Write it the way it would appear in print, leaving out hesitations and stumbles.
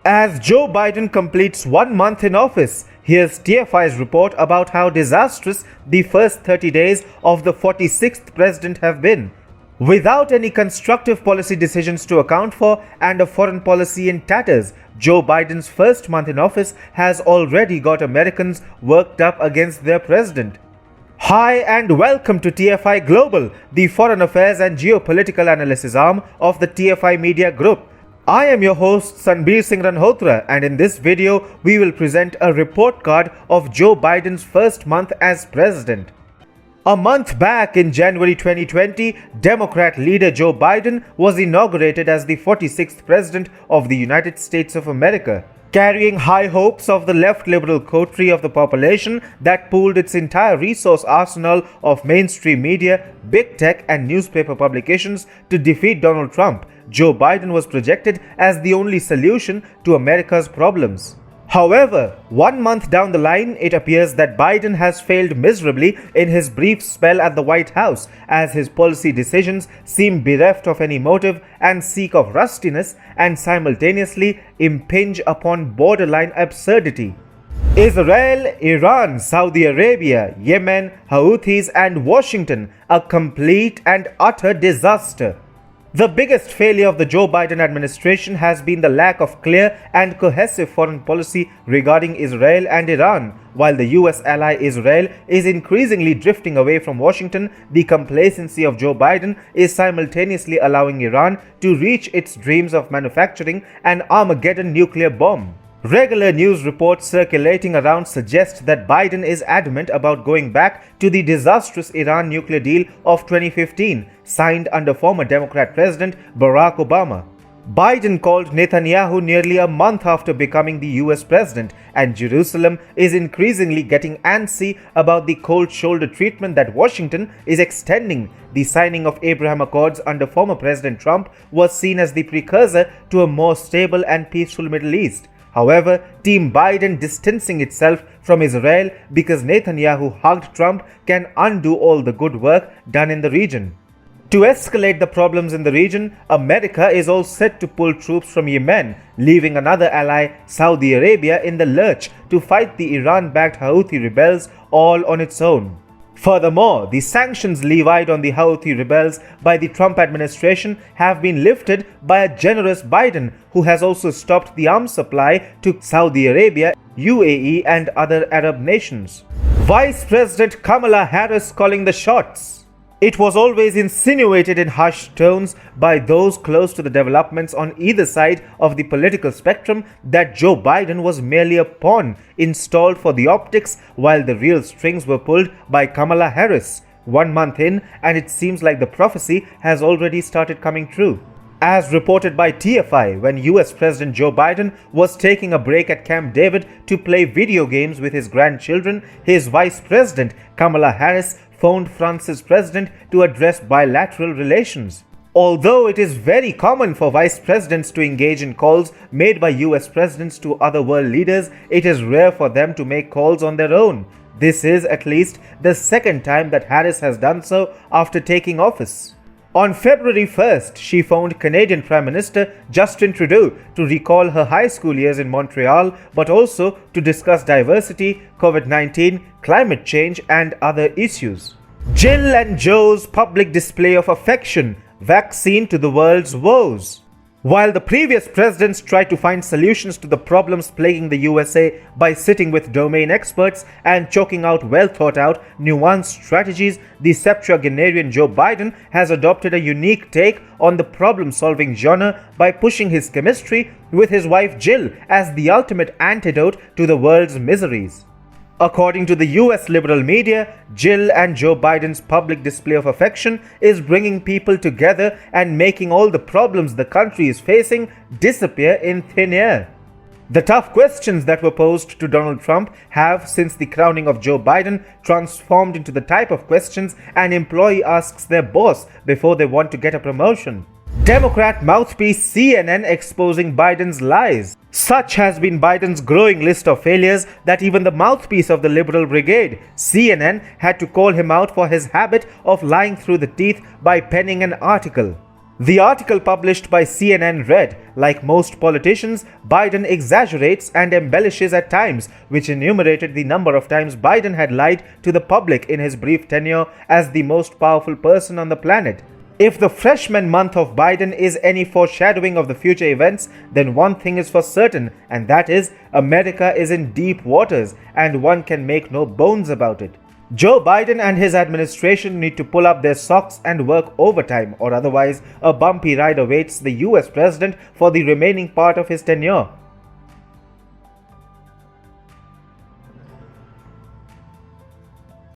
As Joe Biden completes 1 month in office, here's TFI's report about how disastrous the first 30 days of the 46th president have been. Without any constructive policy decisions to account for and a foreign policy in tatters, Joe Biden's first month in office has already got Americans worked up against their president. Hi and welcome to TFI Global, the foreign affairs and geopolitical analysis arm of the TFI Media Group. I am your host Sanbir Singh Ranhotra, and in this video we will present a report card of Joe Biden's first month as president. A month back in January 2020, Democrat leader Joe Biden was inaugurated as the 46th president of the United States of America, carrying high hopes of the left liberal coterie of the population that pooled its entire resource arsenal of mainstream media, big tech and newspaper publications to defeat Donald Trump. Joe Biden was projected as the only solution to America's problems. However, 1 month down the line, it appears that Biden has failed miserably in his brief spell at the White House, as his policy decisions seem bereft of any motive and seek of rustiness and simultaneously impinge upon borderline absurdity. Israel, Iran, Saudi Arabia, Yemen, Houthis and Washington, a complete and utter disaster. The biggest failure of the Joe Biden administration has been the lack of clear and cohesive foreign policy regarding Israel and Iran. While the US ally Israel is increasingly drifting away from Washington, the complacency of Joe Biden is simultaneously allowing Iran to reach its dreams of manufacturing an Armageddon nuclear bomb. Regular news reports circulating around suggest that Biden is adamant about going back to the disastrous Iran nuclear deal of 2015, signed under former Democrat President Barack Obama. Biden called Netanyahu nearly a month after becoming the US president, and Jerusalem is increasingly getting antsy about the cold shoulder treatment that Washington is extending. The signing of Abraham Accords under former President Trump was seen as the precursor to a more stable and peaceful Middle East. However, Team Biden distancing itself from Israel because Netanyahu hugged Trump can undo all the good work done in the region. To escalate the problems in the region, America is all set to pull troops from Yemen, leaving another ally, Saudi Arabia, in the lurch to fight the Iran-backed Houthi rebels all on its own. Furthermore, the sanctions levied on the Houthi rebels by the Trump administration have been lifted by a generous Biden, who has also stopped the arms supply to Saudi Arabia, UAE and other Arab nations. Vice President Kamala Harris calling the shots. It was always insinuated in hushed tones by those close to the developments on either side of the political spectrum that Joe Biden was merely a pawn installed for the optics, while the real strings were pulled by Kamala Harris. 1 month in, and it seems like the prophecy has already started coming true. As reported by TFI, when US President Joe Biden was taking a break at Camp David to play video games with his grandchildren, his Vice President Kamala Harris phoned France's president to address bilateral relations. Although it is very common for vice presidents to engage in calls made by US presidents to other world leaders, it is rare for them to make calls on their own. This is at least the second time that Harris has done so after taking office. On February 1st, she phoned Canadian Prime Minister Justin Trudeau to recall her high school years in Montreal, but also to discuss diversity, COVID-19, climate change and other issues. Jill and Joe's public display of affection, vaccine to the world's woes. While the previous presidents tried to find solutions to the problems plaguing the USA by sitting with domain experts and chalking out well-thought-out, nuanced strategies, the septuagenarian Joe Biden has adopted a unique take on the problem-solving genre by pushing his chemistry with his wife Jill as the ultimate antidote to the world's miseries. According to the US liberal media, Jill and Joe Biden's public display of affection is bringing people together and making all the problems the country is facing disappear in thin air. The tough questions that were posed to Donald Trump have, since the crowning of Joe Biden, transformed into the type of questions an employee asks their boss before they want to get a promotion. Democrat mouthpiece CNN exposing Biden's lies. Such has been Biden's growing list of failures that even the mouthpiece of the liberal brigade, CNN, had to call him out for his habit of lying through the teeth by penning an article. The article published by CNN read, like most politicians, Biden exaggerates and embellishes at times, which enumerated the number of times Biden had lied to the public in his brief tenure as the most powerful person on the planet. If the freshman month of Biden is any foreshadowing of the future events, then one thing is for certain, and that is America is in deep waters, and one can make no bones about it. Joe Biden and his administration need to pull up their socks and work overtime, or otherwise a bumpy ride awaits the US president for the remaining part of his tenure.